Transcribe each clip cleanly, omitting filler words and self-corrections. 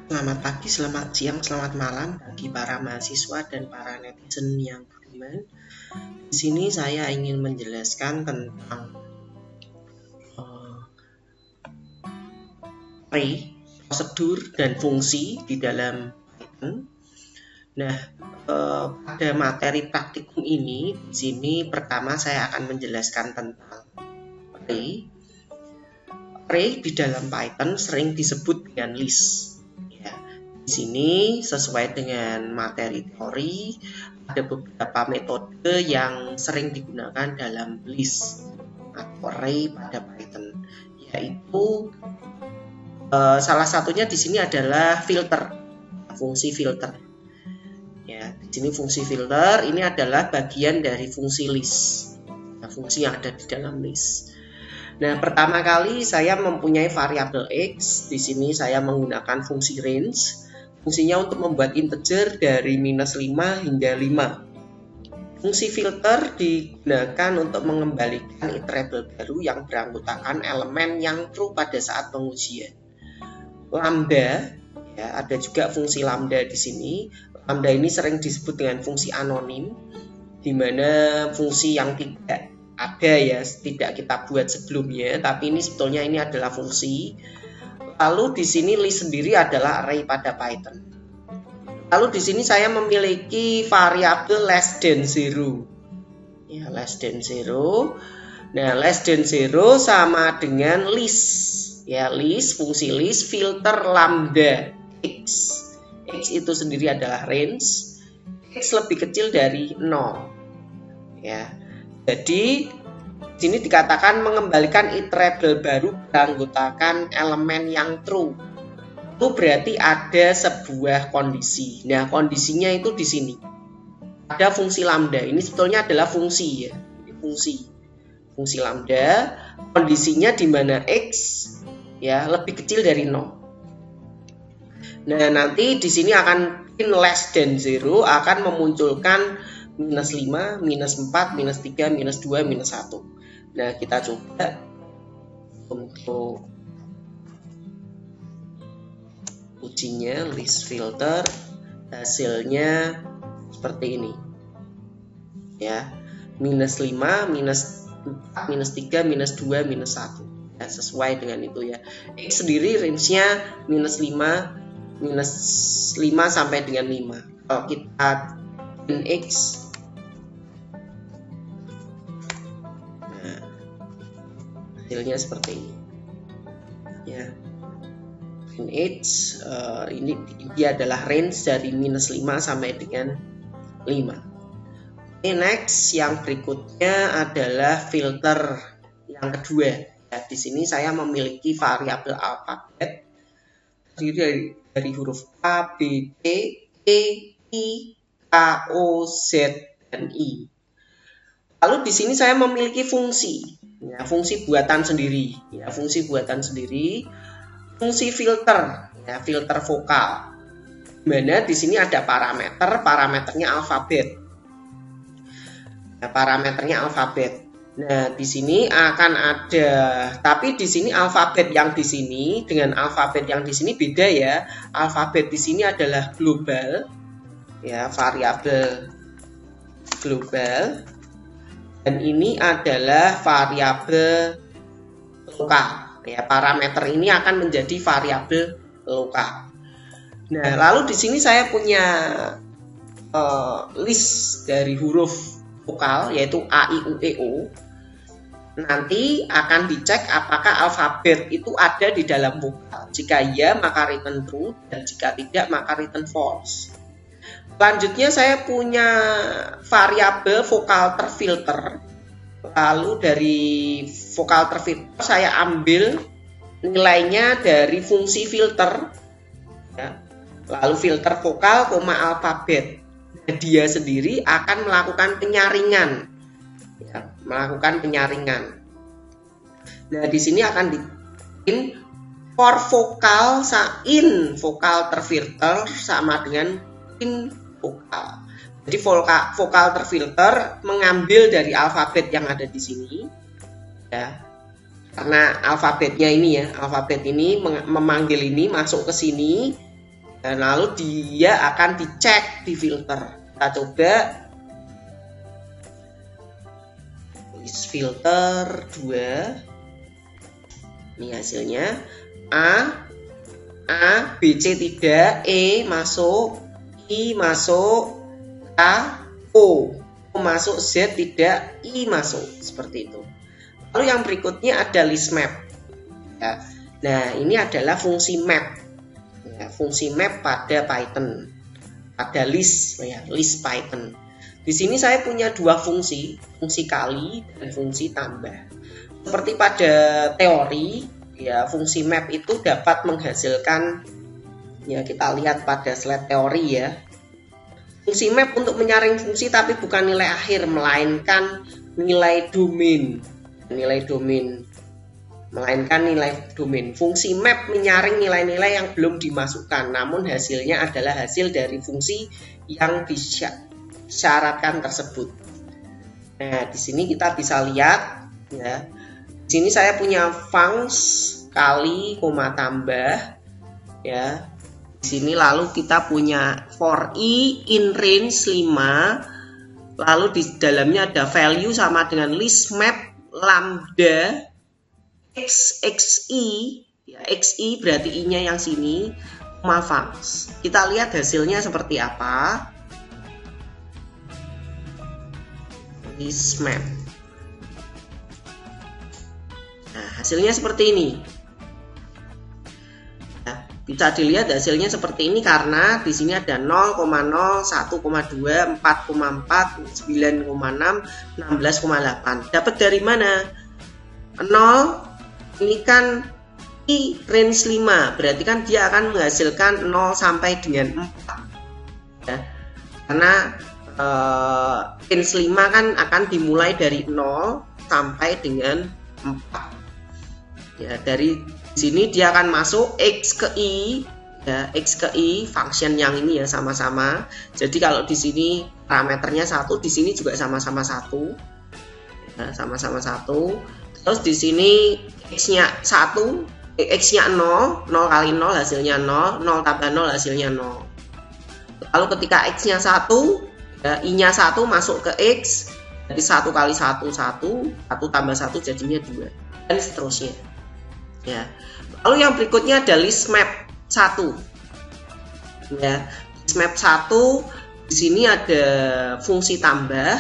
Selamat pagi, selamat siang, selamat malam bagi para mahasiswa dan para netizen yang budiman. Di sini saya ingin menjelaskan tentang array, prosedur dan fungsi di dalam Python. Nah, pada materi praktikum ini, di sini pertama saya akan menjelaskan tentang array. Array di dalam Python sering disebut dengan list. Di sini sesuai dengan materi teori ada beberapa metode yang sering digunakan dalam list atau array pada Python, yaitu salah satunya di sini adalah filter, fungsi filter. Ya, di sini fungsi filter ini adalah bagian dari fungsi list, fungsi yang ada di dalam list. Nah, pertama kali saya mempunyai variabel x. Di sini saya menggunakan fungsi range. Fungsinya untuk membuat integer dari -5 hingga 5. Fungsi filter digunakan untuk mengembalikan iterable baru yang beranggotakan elemen yang true pada saat pengujian. Lambda, ya, ada juga fungsi lambda di sini. Lambda ini sering disebut dengan fungsi anonim, di mana fungsi yang tidak ada, ya, tidak kita buat sebelumnya, tapi ini sebetulnya ini adalah fungsi. Lalu di sini list sendiri adalah array pada Python. Lalu di sini saya memiliki variabel less than 0. Ya, less than 0. Nah, less than 0 sama dengan list. Ya, list, fungsi list filter lambda x. X itu sendiri adalah range. X lebih kecil dari 0. Ya. Jadi di sini dikatakan mengembalikan iterable baru beranggotakan elemen yang true. Itu berarti ada sebuah kondisi. Nah, kondisinya itu di sini. Ada fungsi lambda. Ini sebetulnya adalah fungsi, ya. Ini fungsi lambda. Kondisinya di mana x, ya, lebih kecil dari 0. Nah, nanti di sini akan less than 0 akan memunculkan -5, -4, -3, -2, -1. Nah, kita coba untuk ujinya list filter, hasilnya seperti ini, ya, -5, -4, -3, -2, -1, ya, sesuai dengan itu, ya. X sendiri range-nya -5 sampai dengan 5. Kalau kita x, nah, hasilnya seperti ini, ya. H, ini dia adalah range dari -5 sampai dengan 5. Oke, next yang berikutnya adalah filter yang kedua. Ya, di sini saya memiliki variabel alfabet terdiri dari huruf A, B, C, E, I, K, O, Z, dan I. Lalu di sini saya memiliki fungsi, ya, fungsi buatan sendiri, ya, fungsi buatan sendiri. Fungsi filter, ya, filter vokal. Dimana di sini ada parameternya alfabet. Nah, parameternya alfabet. Nah, di sini akan ada, tapi di sini alfabet yang di sini dengan alfabet yang di sini beda, ya. Alfabet di sini adalah global, ya, variabel global. Dan ini adalah variabel lokal. Ya, parameter ini akan menjadi variabel lokal. Nah, lalu di sini saya punya list dari huruf vokal, yaitu A, I, U, E, O. Nanti akan dicek apakah alfabet itu ada di dalam vokal. Jika iya, maka return true, dan jika tidak, maka return false. Selanjutnya saya punya variabel vokal terfilter. Lalu dari vokal terfilter saya ambil nilainya dari fungsi filter, ya. Lalu filter vokal, alfabet. Nah, dia sendiri akan melakukan penyaringan, ya, melakukan penyaringan. Nah, di sini akan di for vokal in vokal terfilter sama dengan in vokal. Jadi vokal terfilter mengambil dari alfabet yang ada di sini, ya. Karena alfabetnya ini, ya, alfabet ini memanggil ini masuk ke sini, Dan lalu dia akan dicek di filter. Kita coba list filter 2. Ini hasilnya A, B, C tidak, E masuk, I masuk, K, O masuk, Z tidak, I masuk, seperti itu. Lalu yang berikutnya ada list map. Ya. Nah, ini adalah fungsi map. Ya, fungsi map pada Python, pada list, ya, list Python. Di sini saya punya dua fungsi kali dan fungsi tambah. Seperti pada teori, ya, fungsi map itu dapat menghasilkan, ya, kita lihat pada slide teori ya. Fungsi map untuk menyaring fungsi tapi bukan nilai akhir, melainkan nilai domain. Fungsi map menyaring nilai-nilai yang belum dimasukkan, namun hasilnya adalah hasil dari fungsi yang disyaratkan tersebut. Nah, di sini kita bisa lihat, ya. Di sini saya punya funcs kali koma tambah, ya. Di sini lalu kita punya for i in range 5, lalu di dalamnya ada value sama dengan list map lambda xi, ya, xi berarti i-nya yang sini, funcs. Kita lihat hasilnya seperti apa. List map. Nah, hasilnya seperti ini. Bisa dilihat hasilnya seperti ini karena di sini ada 0,0, 1,2, 4,4, 9,6, 16,8. Dapat dari mana? 0 ini kan i range 5, berarti kan dia akan menghasilkan 0 sampai dengan 4. Ya. Karena range 5 kan akan dimulai dari 0 sampai dengan 4. Ya, dari sini dia akan masuk x ke i, ya, x ke i function yang ini ya sama-sama. Jadi kalau di sini parameternya 1, di sini juga sama-sama 1. Ya, sama-sama 1. Terus di sini x-nya 1, x-nya 0, 0 kali 0 hasilnya 0, 0 tambah 0 hasilnya 0. Lalu ketika x-nya 1, ya, i-nya 1 masuk ke x, jadi 1 kali 1 1, 1 tambah 1 jadinya 2, dan seterusnya. Ya. Lalu yang berikutnya ada list map 1. Ya, list map 1 di sini ada fungsi tambah.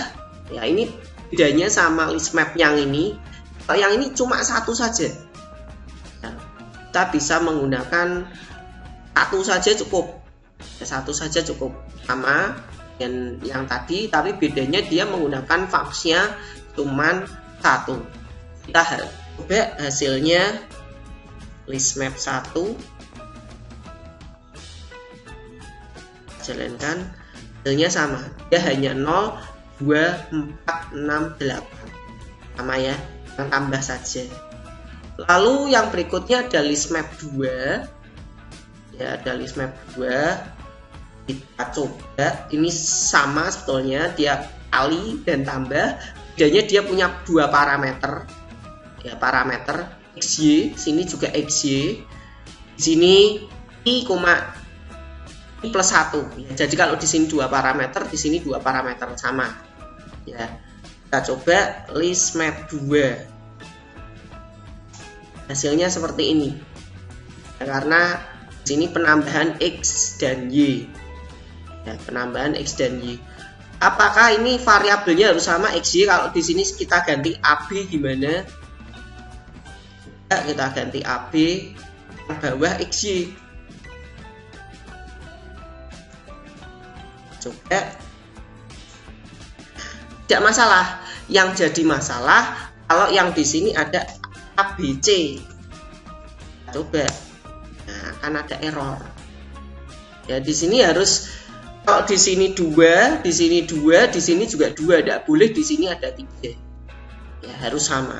Ya, ini bedanya sama list map yang ini. Kalau yang ini cuma satu saja. Ya, kita bisa menggunakan satu saja cukup. Ya, satu saja cukup, sama dengan yang tadi, tapi bedanya dia menggunakan function cuma satu. Kita coba hasilnya. List map 1 jalankan, hasilnya sama, dia hanya 0, 2, 4, 6, 8, sama ya, yang tambah saja. Lalu yang berikutnya ada list map 2, ya, ada list map 2. Kita coba, ini sama sebetulnya, dia kali dan tambah, bedanya dia punya dua parameter, ya, parameter xy, sini juga xy, di sini i, i plus 1. Ya, jadi kalau di sini dua parameter, di sini dua parameter sama. Ya, kita coba list map 2. Hasilnya seperti ini. Ya, karena di sini penambahan x dan y. Ya, penambahan x dan y. Apakah ini variabelnya harus sama xy? Kalau di sini kita ganti ab gimana? Kita ganti AB yang bawah XY. Coba, tidak masalah. Yang jadi masalah kalau yang di sini ada ABC. Coba, nah, akan ada error. Ya, di sini harus, kalau di sini 2, di sini 2, di sini juga 2, tidak boleh di sini ada 3. Ya, harus sama.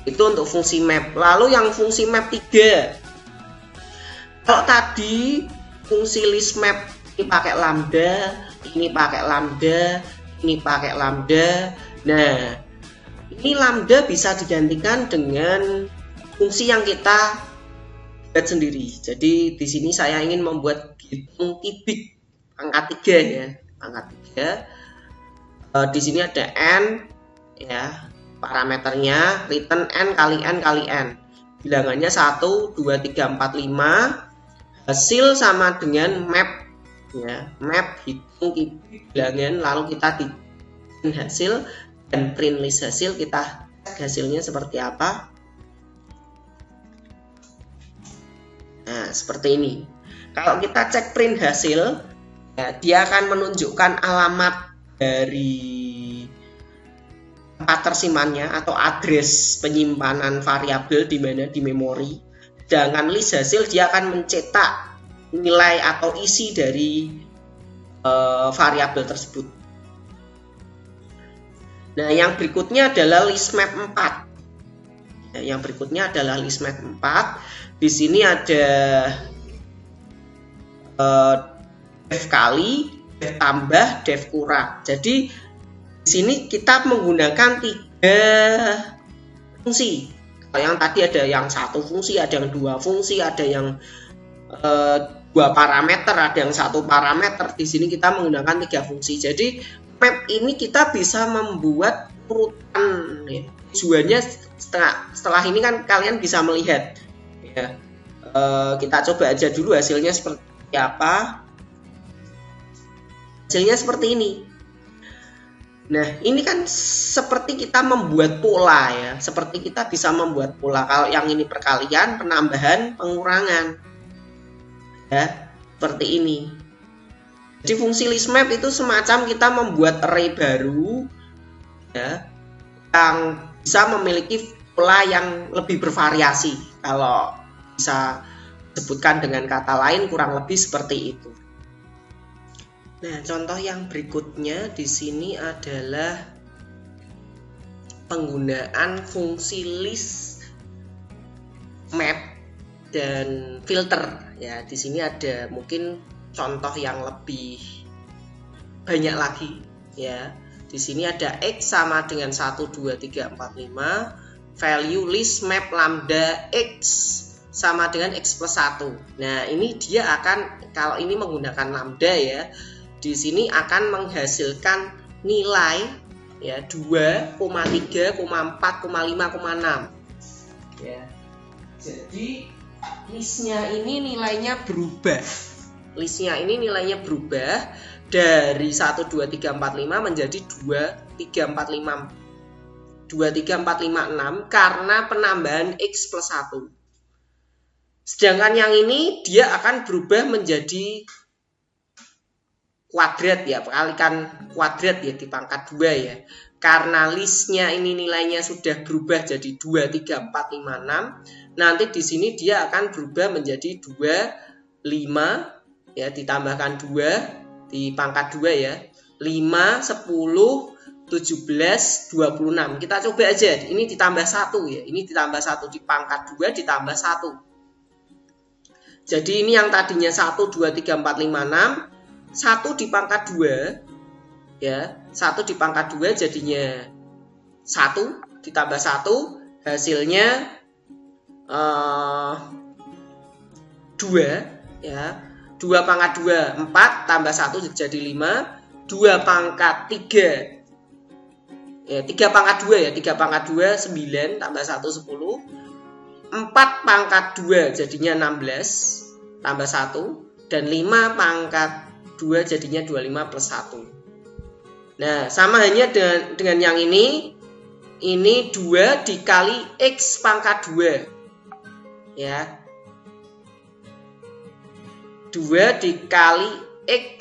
Itu untuk fungsi map. Lalu yang fungsi map 3. Kalau tadi fungsi list map ini pakai lambda, ini pakai lambda, ini pakai lambda. Nah, ini lambda bisa digantikan dengan fungsi yang kita buat sendiri. Jadi di sini saya ingin membuat hitung kubik pangkat 3 ya, pangkat 3. Di sini ada n ya, parameternya return n kali n kali n. Bilangannya 1, 2, 3, 4, 5. Hasil sama dengan map ya, map hitung kubik bilangan, lalu kita bikin hasil dan print list hasil, kita cek hasilnya seperti apa. Nah, seperti ini. Kalau kita cek print hasil, ya, dia akan menunjukkan alamat dari tempat tersimpannya atau address penyimpanan variabel di mana di memori. Sedangkan list hasil dia akan mencetak nilai atau isi dari variabel tersebut. Nah, yang berikutnya adalah list map 4. Ya, yang berikutnya adalah list map 4. Di sini ada def kali, def tambah, def kurang. Jadi di sini kita menggunakan 3 fungsi. Kalau yang tadi ada yang 1 fungsi, ada yang 2 fungsi, ada yang 2 parameter, ada yang 1 parameter. Di sini kita menggunakan 3 fungsi. Jadi map ini kita bisa membuat urutan. Ya. Tujuannya setelah ini kan kalian bisa melihat. Ya. Kita coba aja dulu hasilnya seperti apa. Hasilnya seperti ini. Nah, ini kan seperti kita membuat pola ya. Seperti kita bisa membuat pola. Kalau yang ini perkalian, penambahan, pengurangan. Ya, seperti ini. Jadi fungsi list map itu semacam kita membuat array baru ya, yang bisa memiliki pola yang lebih bervariasi. Kalau bisa disebutkan dengan kata lain kurang lebih seperti itu. Nah, contoh yang berikutnya di sini adalah penggunaan fungsi list map dan filter. Ya, di sini ada mungkin contoh yang lebih banyak lagi ya. Di sini ada x sama dengan 1, 2, 3, 4, 5. Value list map lambda x sama dengan x plus 1. Nah, ini dia akan, kalau ini menggunakan lambda ya, di sini akan menghasilkan nilai ya 2, 3, 4, 5, 6 ya. Jadi listnya ini nilainya berubah. Listnya ini nilainya berubah dari 1, 2, 3, 4, 5 menjadi 2, 3, 4, 5 2, 3, 4, 5, 6 karena penambahan x plus 1. Sedangkan yang ini dia akan berubah menjadi kuadrat ya, kalikan kuadrat ya di pangkat 2 ya. Karena listnya ini nilainya sudah berubah jadi 2, 3, 4, 5, 6. Nanti di sini dia akan berubah menjadi 2, 5 ya, ditambahkan 2 di pangkat 2 ya. 5, 10, 17, 26. Kita coba aja. Ini ditambah 1 ya. Ini ditambah 1 di pangkat 2 ditambah 1. Jadi ini yang tadinya 1, 2, 3, 4, 5, 6. 1 di pangkat 2 ya, 1 di pangkat 2 jadinya 1 ditambah 1 hasilnya 2 ya. 2 pangkat 2 4 tambah 1 jadi 5. 2 pangkat 3 ya, 3 pangkat 2 ya, 3 pangkat 2 9 tambah 1 10. 4 pangkat 2 jadinya 16 tambah 1, dan 5 pangkat 2 jadinya 25 plus 1. Nah, sama hanya dengan yang ini 2 dikali x pangkat 2 ya. 2 dikali x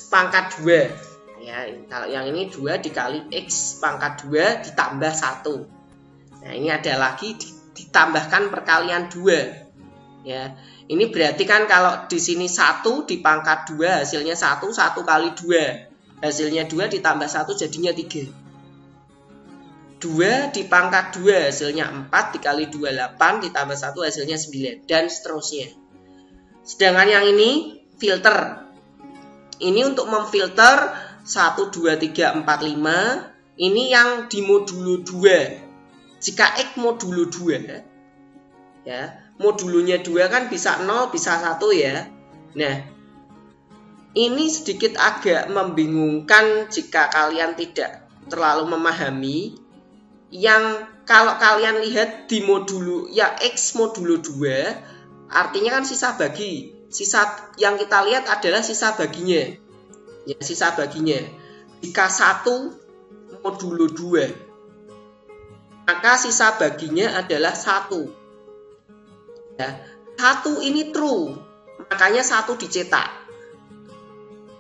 pangkat 2 ya. Kalau yang ini 2 dikali x pangkat 2 ditambah 1. Nah, ini ada lagi ditambahkan perkalian 2 ya. Ini berarti kan kalau di sini 1 di pangkat 2 hasilnya 1, 1 kali 2 hasilnya 2 ditambah 1 jadinya 3. 2 di pangkat 2 hasilnya 4 dikali 2 8 ditambah 1 hasilnya 9 dan seterusnya. Sedangkan yang ini filter. Ini untuk memfilter 1, 2, 3, 4, 5. Ini yang di modulo 2. Jika X modulo 2 ya, modulunya 2 kan bisa 0, bisa 1 ya. Nah, ini sedikit agak membingungkan jika kalian tidak terlalu memahami. Yang kalau kalian lihat di modulo ya X modulo 2, artinya kan sisa bagi. Sisa yang kita lihat adalah sisa baginya. Ya, sisa baginya. Jika 1 modulo 2, maka sisa baginya adalah 1. Ya, 1 ini true, makanya 1 dicetak.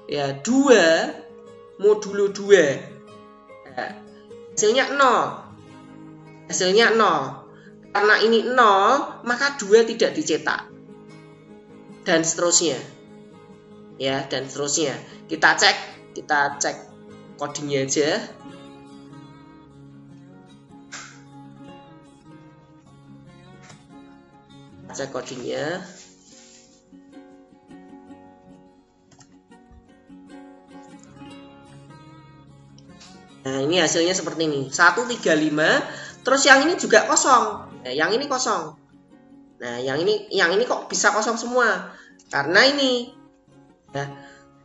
Ya, 2 modulo 2. Ya, hasilnya 0. Hasilnya 0. Karena ini 0, maka 2 tidak dicetak. Dan seterusnya. Ya, dan seterusnya. Kita cek codingnya aja. Cek codingnya. Nah, ini hasilnya seperti ini. 135, terus yang ini juga kosong. Nah, yang ini kosong. Nah, yang ini kok bisa kosong semua? Karena ini ya,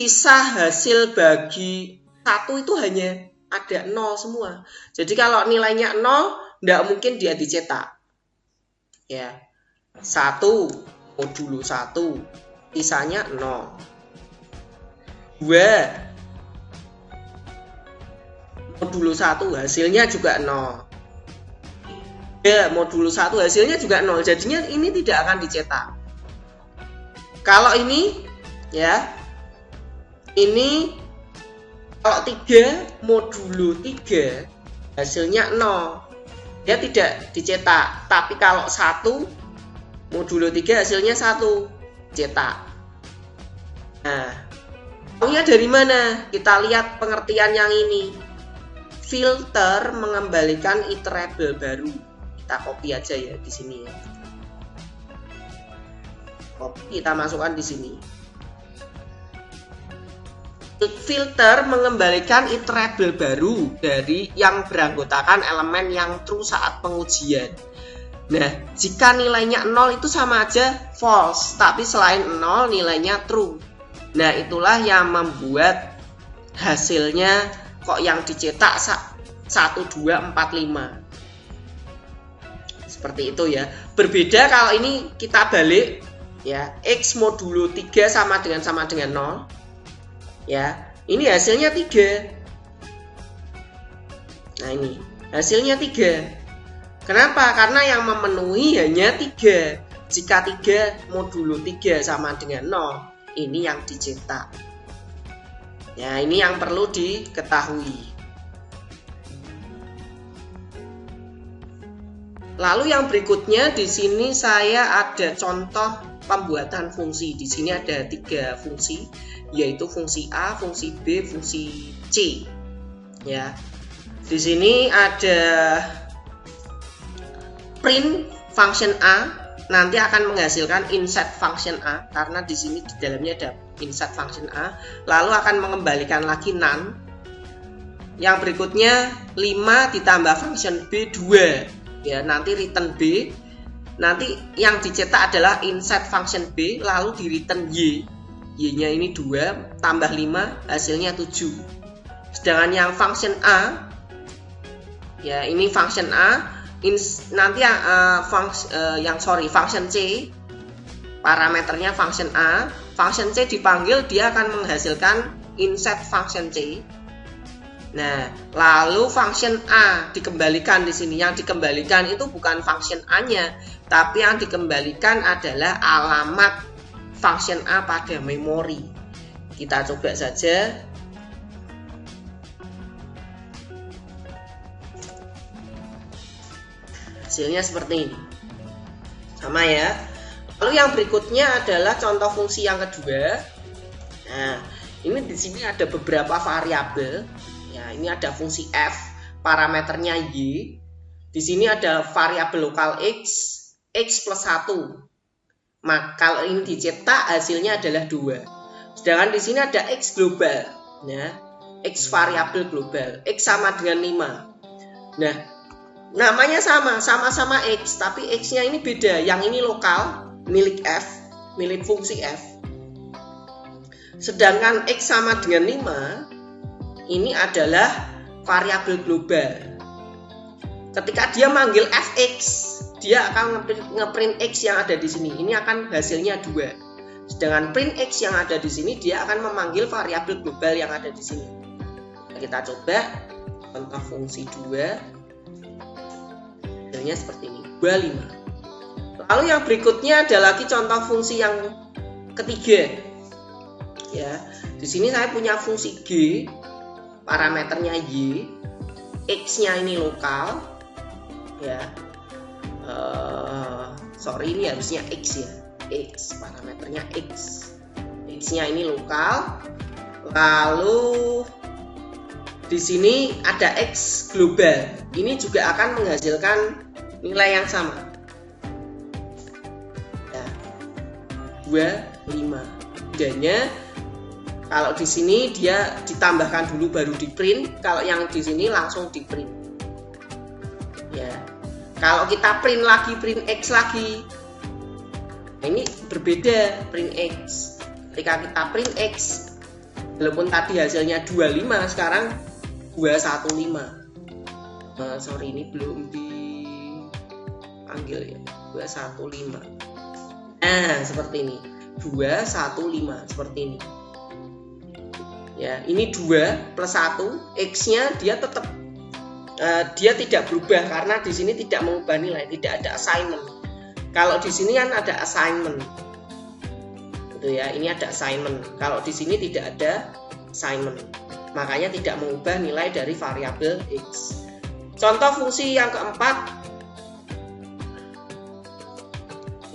sisa hasil bagi 1 itu hanya ada 0 semua. Jadi kalau nilainya 0, tidak mungkin dia dicetak. Ya. 1 modulo 1, sisanya 0. 2 modulo 1, hasilnya juga 0. 3 modulo 1, hasilnya juga 0. Jadinya ini tidak akan dicetak. Kalau ini ya, ini kalau 3 modulo 3, hasilnya 0. Dia tidak dicetak. Tapi kalau 1 modulo 3, hasilnya 1 cetak. Nah, tahunya dari mana? Kita lihat pengertian yang ini. Filter mengembalikan iterable baru. Kita copy aja ya di sini ya. Copy, kita masukkan di sini. Filter mengembalikan iterable baru dari yang beranggotakan elemen yang true saat pengujian. Nah, jika nilainya 0 itu sama aja false, tapi selain 0 nilainya true. Nah, itulah yang membuat hasilnya kok yang dicetak 1, 2, 4, 5. Seperti itu ya. Berbeda kalau ini kita balik ya, X modulo 3 sama dengan 0. Ya, ini hasilnya 3. Nah, ini hasilnya 3. Kenapa? Karena yang memenuhi hanya 3. Jika 3 modulo 3 sama dengan 0, ini yang dicetak. Ya, ini yang perlu diketahui. Lalu yang berikutnya di sini saya ada contoh pembuatan fungsi. Di sini ada 3 fungsi, yaitu fungsi A, fungsi B, fungsi C. Ya. Di sini ada print function A, nanti akan menghasilkan insert function A, karena di sini di dalamnya ada insert function A, lalu akan mengembalikan lagi none. Yang berikutnya 5 ditambah function B 2. Ya, nanti return B. Nanti yang dicetak adalah insert function B, lalu di return Y. Y-nya ini 2 tambah 5, hasilnya 7. Sedangkan yang function A, ya ini function A, nanti function C, parameternya function A. Function C dipanggil, dia akan menghasilkan insert function C. Nah, lalu function A dikembalikan di sini. Yang dikembalikan itu bukan function A-nya, tapi yang dikembalikan adalah alamat function A pada memori. Kita coba saja. Hasilnya seperti ini. Sama ya. Lalu yang berikutnya adalah contoh fungsi yang kedua. Nah, ini di sini ada beberapa variabel. Ya, ini ada fungsi f, parameternya y. Di sini ada variabel lokal x plus 1. Maka kalau ini dicetak hasilnya adalah 2. Sedangkan di sini ada x global, ya, x variabel global, x sama dengan 5. Nah, namanya sama-sama X, tapi X-nya ini beda. Yang ini lokal, milik F, milik fungsi F. Sedangkan X sama dengan 5, ini adalah variabel global. Ketika dia manggil fx, dia akan ngeprint X yang ada di sini. Ini akan hasilnya 2. Sedangkan print X yang ada di sini, dia akan memanggil variabel global yang ada di sini. Kita coba contoh fungsi 2. Hasilnya seperti ini, 25. Lalu yang berikutnya ada lagi contoh fungsi yang ketiga. Ya, di sini saya punya fungsi G, parameternya Y, X-nya ini lokal. Ya, sorry, ini harusnya X ya, X, parameternya X. X-nya ini lokal. Lalu di sini ada X global. Ini juga akan menghasilkan nilai yang sama. Ya, 25. Bedanya kalau di sini dia ditambahkan dulu baru di print. Kalau yang di sini langsung di print. Ya, kalau kita print lagi, print X lagi, ini berbeda print X. Ketika kita print X, walaupun tadi hasilnya 25, sekarang 215. Sorry, ini belum dipanggil ya, 215. Nah, seperti ini, 215 seperti ini. Ya, ini 2 plus 1, X-nya dia tetap dia tidak berubah karena di sini tidak mengubah nilai, tidak ada assignment. Kalau di sini kan ada assignment, gitu ya. Ini ada assignment. Kalau di sini tidak ada assignment, makanya tidak mengubah nilai dari variabel X. Contoh fungsi yang keempat.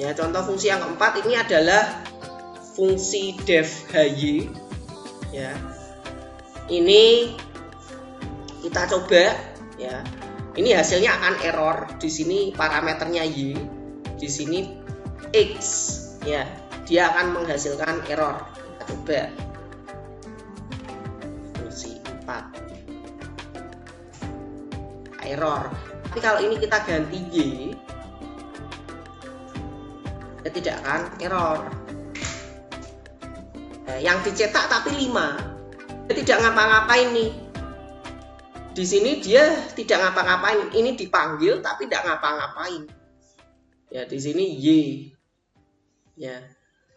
Ya, contoh fungsi yang keempat ini adalah fungsi def hy. Ya, ini kita coba. Ya, ini hasilnya akan error. Di sini parameternya y, di sini x. Ya, dia akan menghasilkan error. Kita coba fungsi 4 error. Tapi kalau ini kita ganti y, dia tidak akan error. Yang dicetak tapi 5, dia tidak ngapa-ngapain nih. Di sini dia tidak ngapa-ngapain. Ini dipanggil tapi tidak ngapa-ngapain. Ya, di sini y. Ya,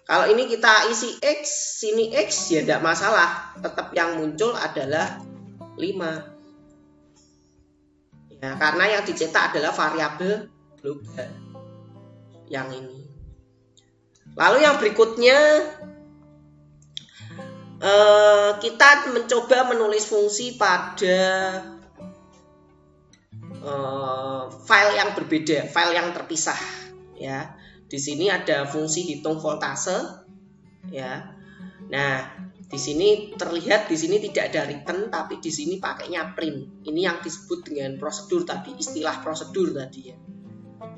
kalau ini kita isi x, sini x, ya tidak masalah. Tetap yang muncul adalah 5. Ya, karena yang dicetak adalah variabel global yang ini. Lalu yang berikutnya, kita mencoba menulis fungsi pada file yang berbeda, file yang terpisah. Ya, di sini ada fungsi hitung voltase. Ya, nah, di sini terlihat di sini tidak ada return, tapi di sini pakainya print. Ini yang disebut dengan prosedur tadi, istilah prosedur tadi ya.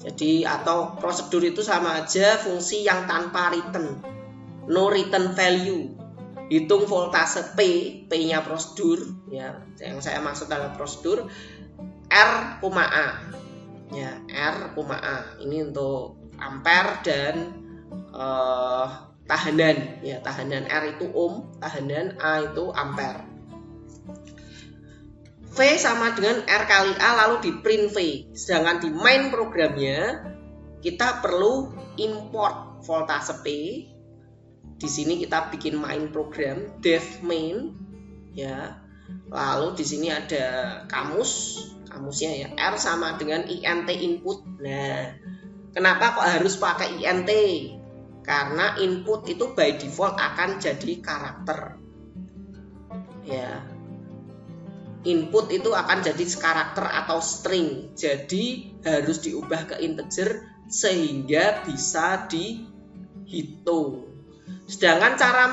Jadi atau prosedur itu sama aja fungsi yang tanpa return, no return value. Hitung voltase P, P-nya prosedur ya. Yang saya maksud adalah prosedur R,A. Ya, R,A. Ini untuk ampere dan tahanan ya, tahanan R itu ohm, tahanan A itu ampere. V sama dengan R kali A lalu di print V. Sedangkan di main programnya kita perlu import voltase P. Di sini kita bikin main program def main ya. Lalu di sini ada kamusnya ya, R sama dengan int input. Nah, kenapa kok harus pakai int? Karena input itu by default akan jadi karakter. Ya. Input itu akan jadi karakter atau string. Jadi harus diubah ke integer sehingga bisa dihitung. Sedangkan cara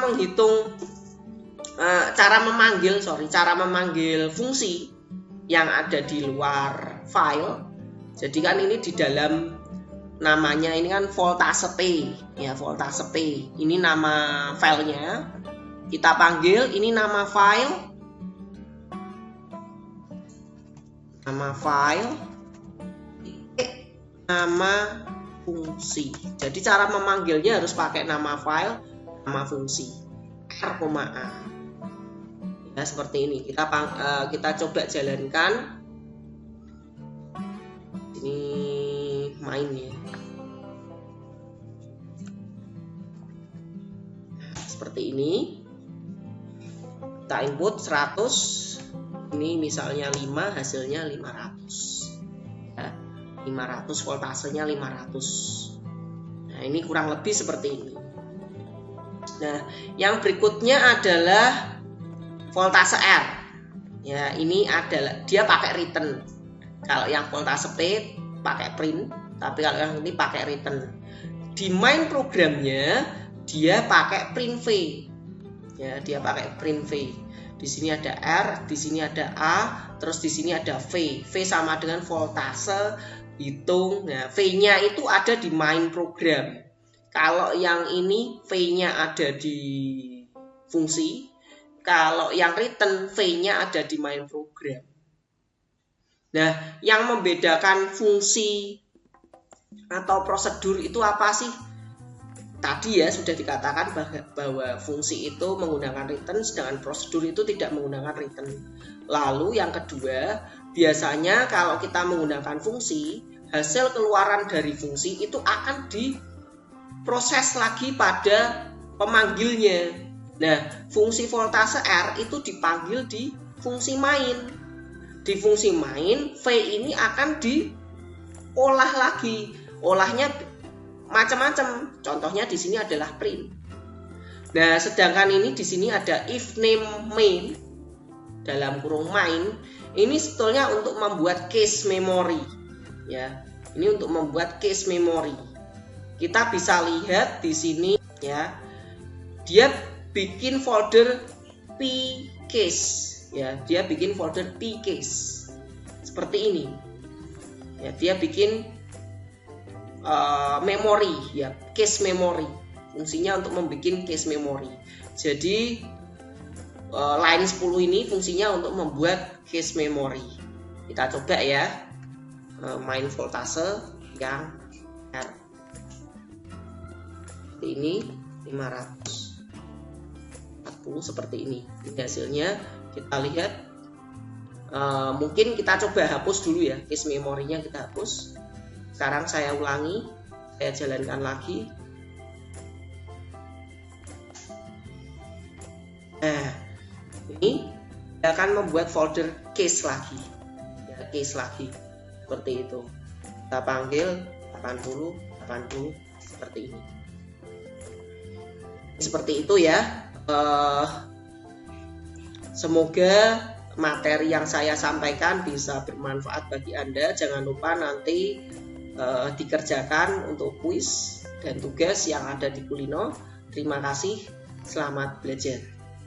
memanggil fungsi yang ada di luar file. Jadi kan ini di dalam namanya ini kan voltase P ya, voltase P. Ini nama filenya. Kita panggil, ini nama file. Nama file nama fungsi. Jadi cara memanggilnya harus pakai nama file, nama fungsi, R,A. Ya, seperti ini. Kita coba jalankan. Ini main ya. Nah, seperti ini. Kita input 100. Ini misalnya 5, hasilnya 500. Ya, 500, voltasenya 500. Nah, ini kurang lebih seperti ini. Nah, yang berikutnya adalah voltase R. Ya, ini adalah dia pakai return. Kalau yang voltase P pakai print, tapi kalau yang ini pakai return. Di main programnya dia pakai print V. Ya, dia pakai print V. Di sini ada R, di sini ada A, terus di sini ada V. V sama dengan voltase, hitung. Nah, V-nya itu ada di main program. Kalau yang ini V-nya ada di fungsi. Kalau yang return V-nya ada di main program. Nah, yang membedakan fungsi atau prosedur itu apa sih? Tadi ya sudah dikatakan bahwa fungsi itu menggunakan return, sedangkan prosedur itu tidak menggunakan return. Lalu yang kedua, biasanya kalau kita menggunakan fungsi, hasil keluaran dari fungsi itu akan diproses lagi pada pemanggilnya. Nah, fungsi voltase R itu dipanggil di fungsi main. Di fungsi main, V ini akan diolah lagi. Olahnya macam-macam. Contohnya di sini adalah print. Nah, sedangkan ini di sini ada if name main dalam kurung main. Ini sebetulnya untuk membuat case memory. Ya, ini untuk membuat case memory. Kita bisa lihat di sini ya. Dia bikin folder pcase. Ya, dia bikin folder pcase. Seperti ini. Ya, dia bikin memori ya, case memory. Fungsinya untuk membuat case memory. Jadi line 10 ini fungsinya untuk membuat case memory. Kita coba ya, main voltase yang R. Ini 540 seperti ini. Ini hasilnya kita lihat. Mungkin kita coba hapus dulu ya, case memorinya kita hapus. Sekarang saya ulangi, saya jalankan lagi. Nah, ini akan membuat folder case lagi. Ya, case lagi. Seperti itu. Kita panggil 80, 80 seperti ini. Seperti itu ya. Semoga materi yang saya sampaikan bisa bermanfaat bagi Anda. Jangan lupa nanti dikerjakan untuk kuis dan tugas yang ada di Kulino. Terima kasih, selamat belajar.